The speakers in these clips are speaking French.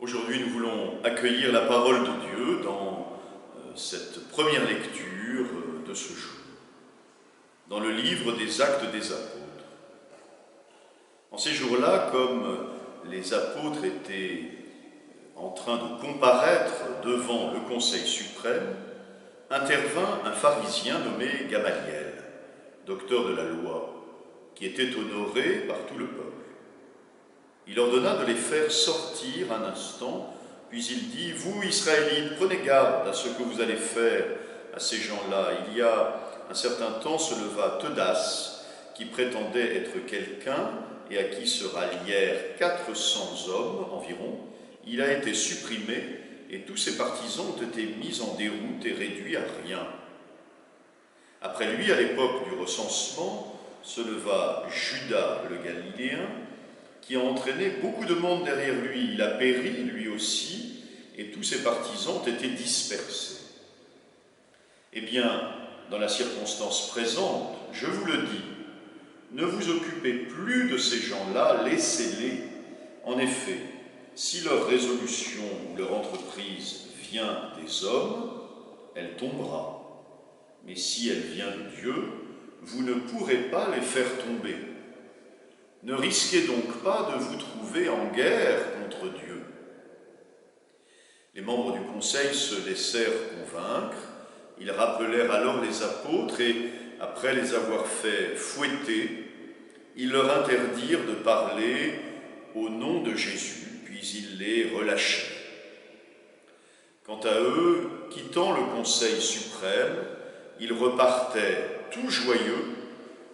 Aujourd'hui, nous voulons accueillir la parole de Dieu dans cette première lecture de ce jour, dans le livre des Actes des Apôtres. En ces jours-là, comme les apôtres étaient en train de comparaître devant le Conseil suprême, intervint un pharisien nommé Gamaliel, docteur de la loi, qui était honoré par tout le peuple. Il ordonna de les faire sortir un instant, puis il dit « Vous, Israélites, prenez garde à ce que vous allez faire à ces gens-là. Il y a un certain temps se leva Teudas, qui prétendait être quelqu'un et à qui se rallièrent 400 hommes environ. Il a été supprimé et tous ses partisans ont été mis en déroute et réduits à rien. Après lui, à l'époque du recensement, se leva Judas le Galiléen, qui a entraîné beaucoup de monde derrière lui. Il a péri, lui aussi, et tous ses partisans ont été dispersés. Eh bien, dans la circonstance présente, je vous le dis, ne vous occupez plus de ces gens-là, laissez-les. En effet, si leur résolution ou leur entreprise vient des hommes, elle tombera. Mais si elle vient de Dieu, vous ne pourrez pas les faire tomber. Ne risquez donc pas de vous trouver en guerre contre Dieu. » Les membres du conseil se laissèrent convaincre. Ils rappelèrent alors les apôtres et, après les avoir fait fouetter, ils leur interdirent de parler au nom de Jésus, puis ils les relâchèrent. Quant à eux, quittant le conseil suprême, ils repartaient tout joyeux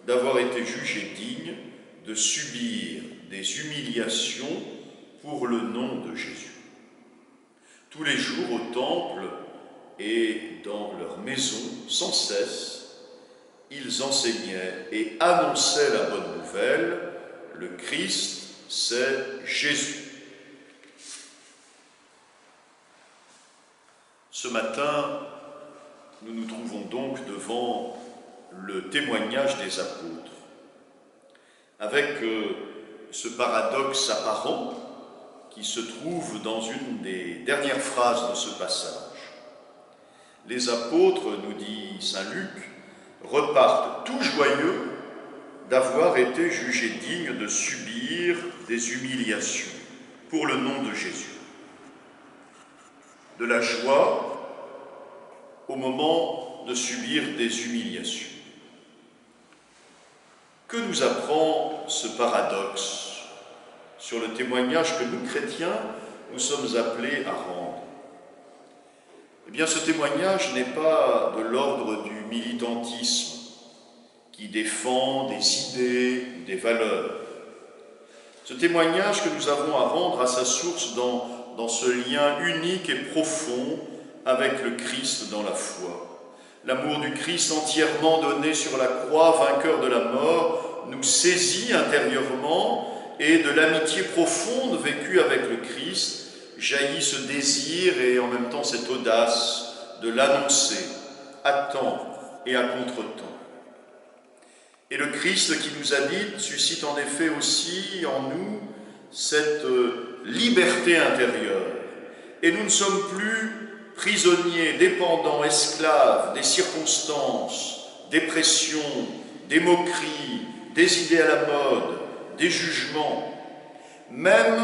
d'avoir été jugés dignes de subir des humiliations pour le nom de Jésus. Tous les jours au temple et dans leur maison, sans cesse, ils enseignaient et annonçaient la bonne nouvelle, le Christ, c'est Jésus. Ce matin, nous nous trouvons donc devant le témoignage des apôtres, avec ce paradoxe apparent qui se trouve dans une des dernières phrases de ce passage. Les apôtres, nous dit saint Luc, repartent tout joyeux d'avoir été jugés dignes de subir des humiliations pour le nom de Jésus. De la joie au moment de subir des humiliations. Que nous apprend ce paradoxe sur le témoignage que nous, chrétiens, nous sommes appelés à rendre? Eh bien, ce témoignage n'est pas de l'ordre du militantisme qui défend des idées, des valeurs. Ce témoignage que nous avons à rendre a sa source dans ce lien unique et profond avec le Christ dans la foi. L'amour du Christ entièrement donné sur la croix, vainqueur de la mort, nous saisit intérieurement et de l'amitié profonde vécue avec le Christ jaillit ce désir et en même temps cette audace de l'annoncer à temps et à contre-temps. Et le Christ qui nous habite suscite en effet aussi en nous cette liberté intérieure. Et nous ne sommes plus prisonniers, dépendants, esclaves des circonstances, des pressions, des moqueries, des idées à la mode, des jugements. Même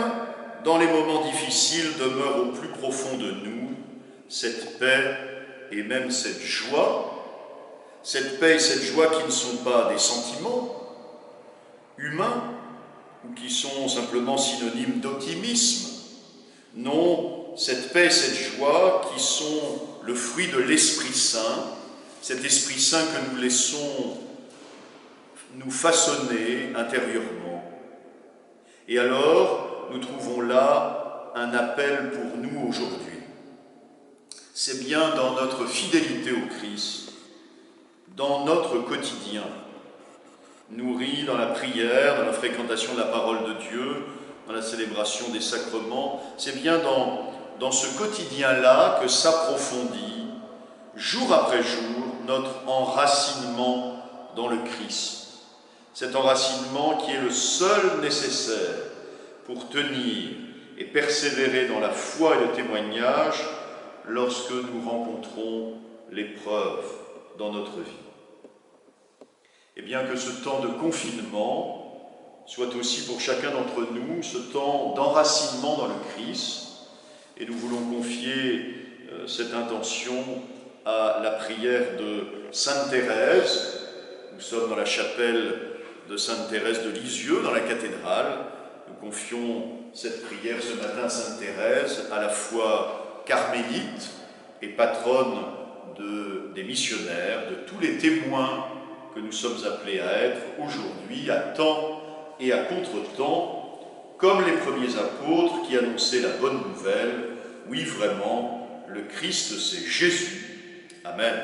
dans les moments difficiles demeure au plus profond de nous cette paix et même cette joie. Cette paix et cette joie qui ne sont pas des sentiments humains ou qui sont simplement synonymes d'optimisme. Non, cette paix et cette joie qui sont le fruit de l'Esprit Saint, cet Esprit Saint que nous laissons nous façonner intérieurement. Et alors, nous trouvons là un appel pour nous aujourd'hui. C'est bien dans notre fidélité au Christ, dans notre quotidien, nourri dans la prière, dans la fréquentation de la parole de Dieu, dans la célébration des sacrements, c'est bien dans ce quotidien-là que s'approfondit, jour après jour, notre enracinement dans le Christ. Cet enracinement qui est le seul nécessaire pour tenir et persévérer dans la foi et le témoignage lorsque nous rencontrons l'épreuve dans notre vie. Et bien que ce temps de confinement soit aussi pour chacun d'entre nous ce temps d'enracinement dans le Christ, et nous voulons confier cette intention à la prière de Sainte Thérèse. Nous sommes dans la chapelle de Sainte Thérèse de Lisieux, dans la cathédrale. Nous confions cette prière ce matin à Sainte Thérèse, à la fois carmélite et patronne des missionnaires, de tous les témoins que nous sommes appelés à être aujourd'hui, à temps et à contre-temps, comme les premiers apôtres qui annonçaient la bonne nouvelle. Oui, vraiment, le Christ, c'est Jésus. Amen.